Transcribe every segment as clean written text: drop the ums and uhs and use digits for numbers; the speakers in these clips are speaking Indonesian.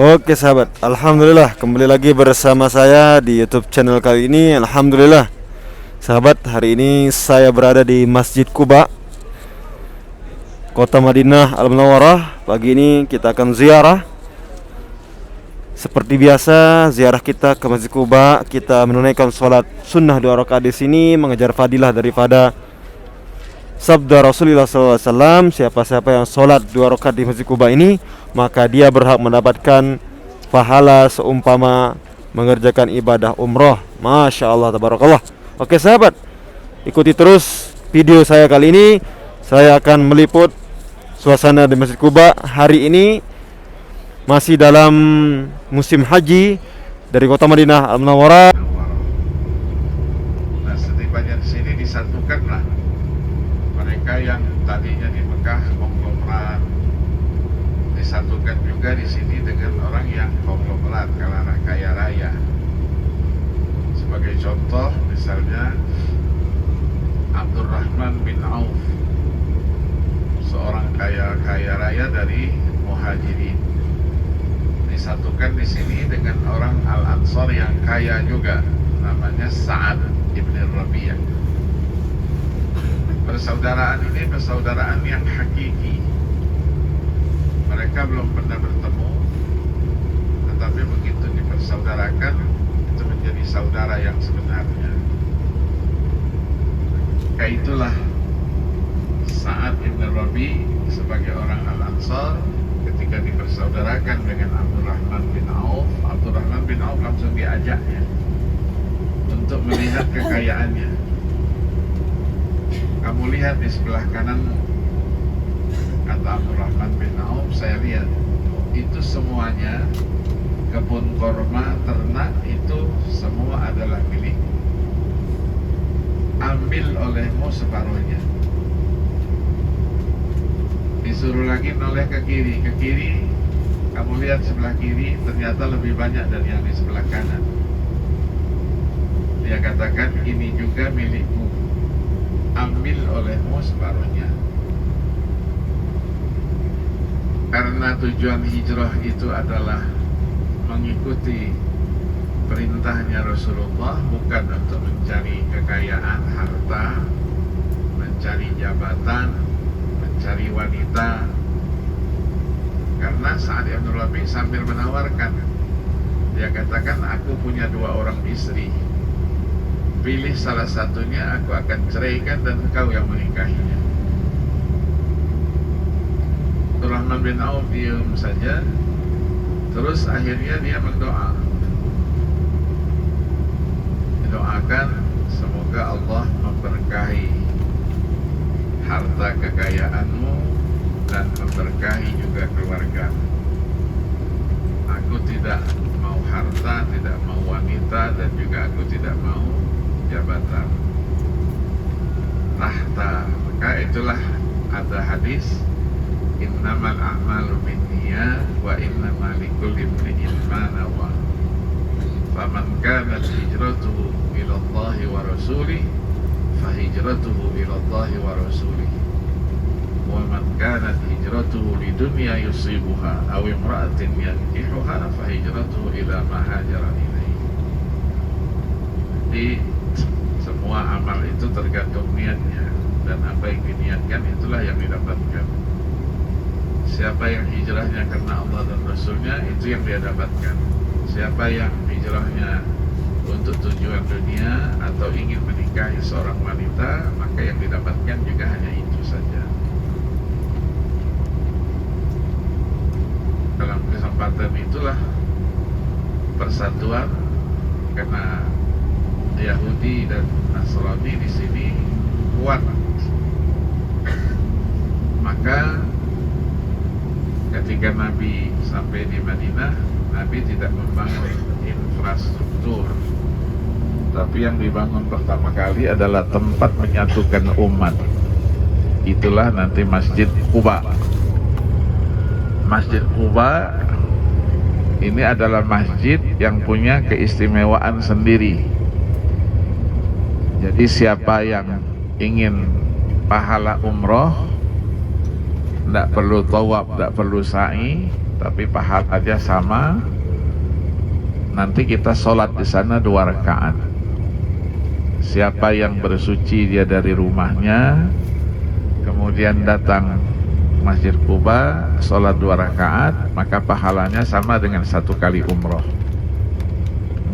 Oke sahabat, Alhamdulillah kembali lagi bersama saya di YouTube channel kali ini. Alhamdulillah sahabat, hari ini saya berada di Masjid Quba, Kota Madinah Al-Munawwarah. Pagi ini kita akan ziarah. Seperti biasa, ziarah kita ke Masjid Quba, kita menunaikan sholat sunnah 2 rakaat di sini, mengejar fadilah daripada sabda Rasulullah SAW. Siapa-siapa yang sholat 2 rakaat di Masjid Quba ini, maka dia berhak mendapatkan pahala seumpama mengerjakan ibadah umroh. Masya Allah, tabarakallah. Oke sahabat, ikuti terus video saya kali ini. Saya akan meliput suasana di Masjid Quba. Hari ini masih dalam musim haji dari Kota Madinah Al-Munawwarah. Nah, setibanya di sini disatukanlah mereka yang tadinya di Mekah konglomerat, disatukan juga di sini dengan orang yang konglomerat kalangan kaya raya. Sebagai contoh, misalnya Abdurrahman bin Auf, seorang kaya raya dari Muhajirin, disatukan di sini dengan orang Al-Ansar yang kaya juga, namanya Sa'ad ibn Rabi'ah. Persaudaraan ini persaudaraan yang hakiki. Mereka belum pernah bertemu, tetapi begitu dipersaudarakan, itu menjadi saudara yang sebenarnya. Kayak itulah Sa'ad ibn Rabi sebagai orang Al-Ansar, ketika dipersaudarakan dengan Abdurrahman bin Auf, Abdurrahman bin Auf langsung diajaknya untuk melihat kekayaannya. Kamu lihat di sebelah kananmu, kata Abdurrahman bin Auf, saya lihat itu semuanya kebun korma, ternak, itu semua adalah milik. Ambil olehmu separuhnya. Disuruh lagi noleh ke kiri, kamu lihat sebelah kiri ternyata lebih banyak dari yang di sebelah kanan. Dia katakan, ini juga milikmu, ambil olehmu separuhnya. Karena tujuan hijrah itu adalah mengikuti perintahnya Rasulullah, bukan untuk mencari kekayaan, harta, mencari jabatan, mencari wanita. Karena Sa'ad bin Rabi sambil menawarkan, dia katakan, aku punya 2 orang istri, pilih salah satunya, aku akan ceraikan dan engkau yang menikahinya. Abdurrahman bin Auf diam saja. Terus akhirnya dia doakan semoga Allah memberkahi harta kekayaanmu dan memberkahi juga keluarga. Aku tidak mau harta, tidak mau wanita, dan juga aku tidak mau jabatan, tahta. Maka itulah ada hadis, innamal a'malu binniyat wa innamal likulli imri'in ma nawa. Faman kanat hijratuhu ila Allah wa rasulih fa hijratuhu ila Allah wa rasulih. Wa man kanat hijratuhu lidunya yusibuha aw imra'atin yankihuha fa hijratuhu ila ma hajara ilaihi. Jadi semua amal itu tergantung niatnya, dan apa yang diniatkan itulah yang didapatkan. Siapa yang hijrahnya karena Allah dan Rasulnya, itu yang dia dapatkan. Siapa yang hijrahnya untuk tujuan dunia atau ingin menikahi seorang wanita, maka yang didapatkan juga hanya itu saja. Dalam kesempatan itulah persatuan, karena Yahudi dan Nasrani di sini kuat. Maka ketika Nabi sampai di Madinah, Nabi tidak membangun infrastruktur, tapi yang dibangun pertama kali adalah tempat menyatukan umat. Itulah nanti Masjid Quba. Masjid Quba ini adalah masjid yang punya keistimewaan sendiri. Jadi siapa yang ingin pahala umroh, tidak perlu tawaf, tidak perlu sa'i, tapi pahalanya sama. Nanti kita sholat di sana 2 rakaat. Siapa yang bersuci dia dari rumahnya, kemudian datang Masjid Quba, sholat 2 rakaat, maka pahalanya sama dengan 1 kali umroh.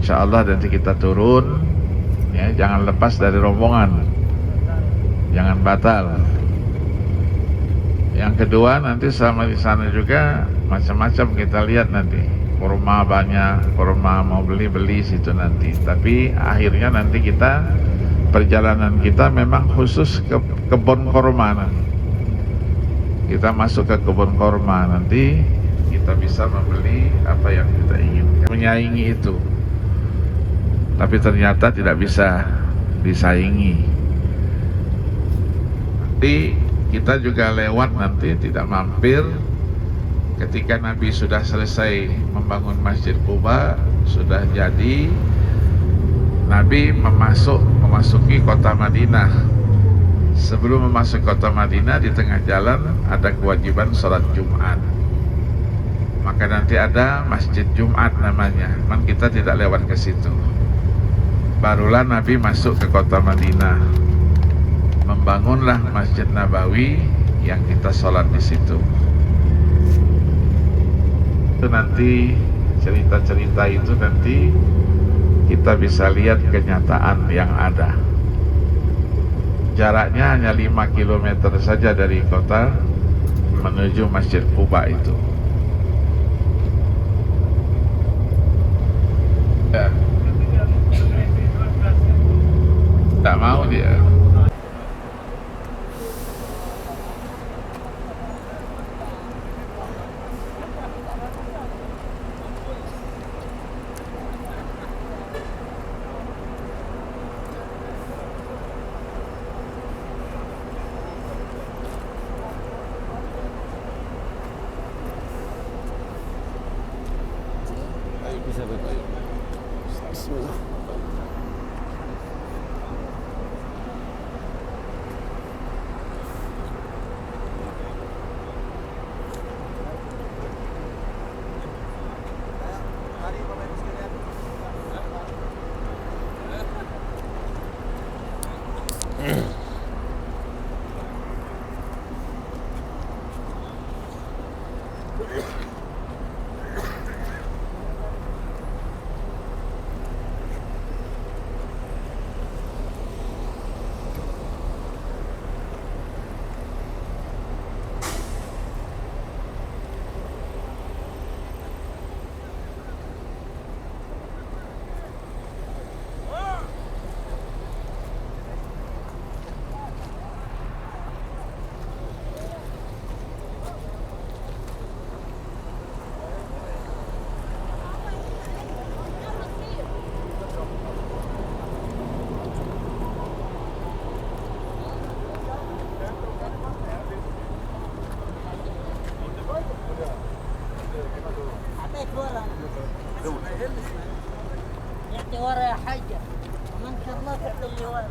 Insya Allah nanti kita turun, ya, jangan lepas dari rombongan, jangan batal. Yang kedua, nanti sama di sana juga macam-macam kita lihat nanti. Kurma banyak, kurma mau beli situ nanti. Tapi akhirnya nanti kita, perjalanan kita memang khusus ke kebun kurma nanti. Kita masuk ke kebun kurma nanti, kita bisa membeli apa yang kita inginkan, menyaingi itu. Tapi ternyata tidak bisa disaingi. Nanti kita juga lewat nanti, tidak mampir. Ketika Nabi sudah selesai membangun Masjid Quba, sudah jadi, Nabi memasuki kota Madinah. Sebelum memasuki kota Madinah, di tengah jalan ada kewajiban sholat Jumat. Maka nanti ada Masjid Jumat namanya, cuman kita tidak lewat ke situ. Barulah Nabi masuk ke kota Madinah, membangunlah Masjid Nabawi yang kita sholat di situ. Itu nanti cerita-cerita itu nanti kita bisa lihat kenyataan yang ada. Jaraknya hanya 5 km saja dari kota menuju Masjid Quba itu. Ya. Tak mau dia. Bisa Bapak. Bismillah. يعطي ورا يا حاجة ومن شاء الله تعطي اللي ورا.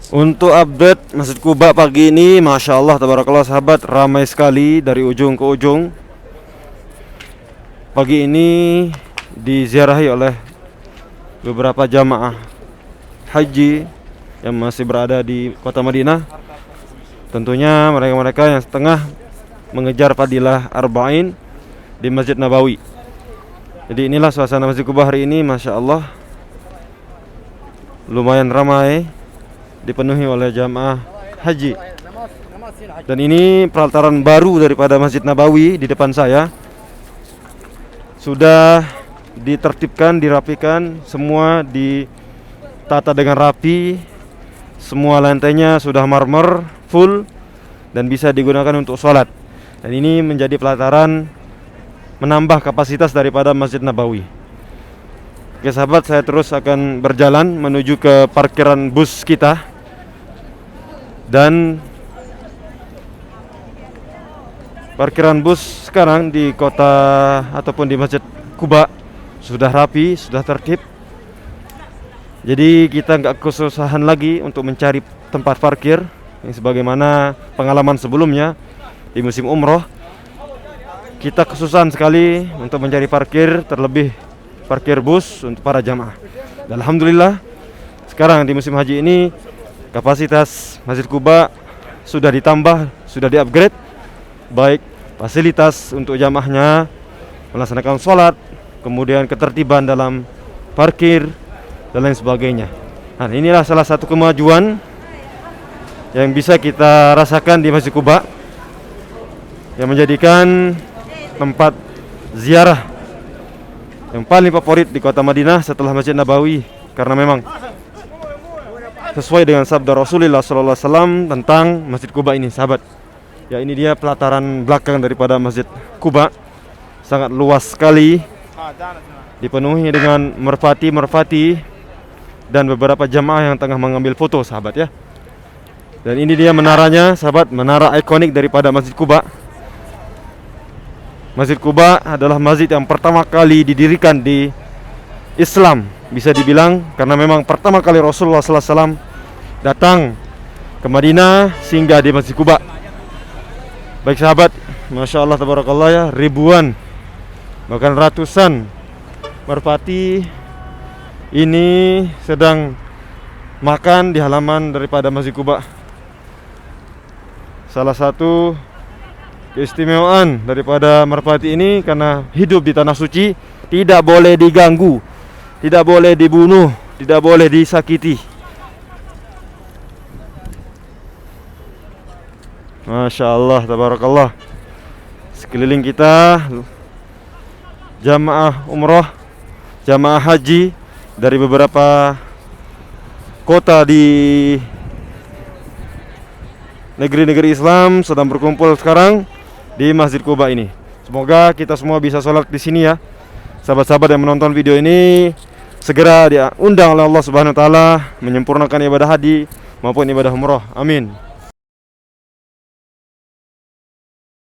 Untuk update Masjid Quba pagi ini, Masya Allah, tabarakallah sahabat, ramai sekali dari ujung ke ujung. Pagi ini diziarahi oleh beberapa jamaah haji yang masih berada di kota Madinah. Tentunya mereka-mereka yang setengah mengejar fadilah arba'in di Masjid Nabawi. Jadi inilah suasana Masjid Quba hari ini, Masya Allah. Lumayan ramai, dipenuhi oleh jamaah haji. Dan ini pelataran baru daripada Masjid Nabawi di depan saya. Sudah ditertibkan, dirapikan, semua ditata dengan rapi. Semua lantainya sudah marmer full dan bisa digunakan untuk sholat. Dan ini menjadi pelataran menambah kapasitas daripada Masjid Nabawi. Oke sahabat, saya terus akan berjalan menuju ke parkiran bus kita. Dan parkiran bus sekarang di kota ataupun di Masjid Quba sudah rapi, sudah tertib. Jadi kita nggak kesusahan lagi untuk mencari tempat parkir yang sebagaimana pengalaman sebelumnya di musim umroh. Kita kesusahan sekali untuk mencari parkir, terlebih parkir bus untuk para jamaah. Dan alhamdulillah sekarang di musim haji ini kapasitas Masjid Quba sudah ditambah, sudah di-upgrade, baik fasilitas untuk jamaahnya melaksanakan sholat, kemudian ketertiban dalam parkir dan lain sebagainya. Nah, inilah salah satu kemajuan yang bisa kita rasakan di Masjid Quba, yang menjadikan tempat ziarah yang paling favorit di kota Madinah setelah Masjid Nabawi, karena memang sesuai dengan sabda Rasulullah SAW tentang Masjid Quba ini, sahabat. Ya, ini dia pelataran belakang daripada Masjid Quba, sangat luas sekali, dipenuhi dengan merpati dan beberapa jamaah yang tengah mengambil foto, sahabat ya. Dan ini dia menaranya, sahabat, menara ikonik daripada Masjid Quba. Masjid Quba adalah masjid yang pertama kali didirikan di Islam, bisa dibilang, karena memang pertama kali Rasulullah SAW datang ke Madinah singgah di Masjid Quba. Baik sahabat, Masya Allah, tabarakallah ya, ribuan bahkan ratusan merpati ini sedang makan di halaman daripada Masjid Quba. Salah satu keistimewaan daripada merpati ini karena hidup di tanah suci, tidak boleh diganggu, tidak boleh dibunuh, tidak boleh disakiti. Masya Allah, tabarakallah. Sekeliling kita jamaah umroh, jamaah haji dari beberapa kota di negeri-negeri Islam sedang berkumpul sekarang di Masjid Quba ini. Semoga kita semua bisa sholat di sini ya. Sahabat-sahabat yang menonton video ini segera diundang oleh Allah Subhanahu wa taala menyempurnakan ibadah haji maupun ibadah umroh. Amin.